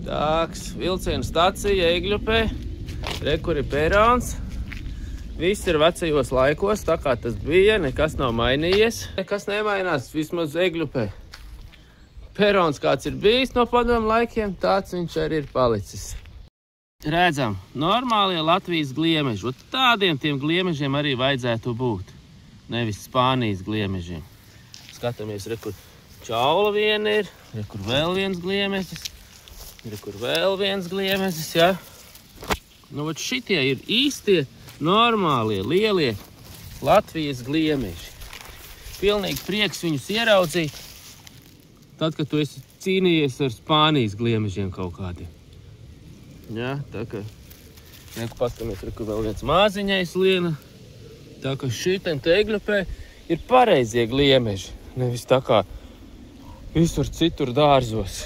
Tāks, vilcienu stacija Eigļupē, re, kur ir perons. Viss ir vecajos laikos, tā kā tas bija, nekas nav mainījies. Nekas nemainās, vismaz Eigļupē. Perons kāds ir bijis no padomu laikiem, tāds viņš arī ir palicis. Redzam, normālie Latvijas gliemeži. Tādiem tiem gliemežiem arī vajadzētu būt, nevis Spānijas gliemežiem. Skatāmies, re, kur čaula viena ir, re, kur vēl viens gliemežis, re, kur vēl viens gliemežis, ja? Nu, šitie ir īstie, normālie, lielie Latvijas gliemeži. Pilnīgi prieks viņus ieraudzīt, tad, kad tu esi cīnījies ar Spānijas gliemežiem kaut kādiem. Ja, tā kā, paskatāmies, kur vēl viens māziņais liena. Tā kā šitien te Eigļupē ir pareizie gliemeži, nevis tā kā visur citur dārzos.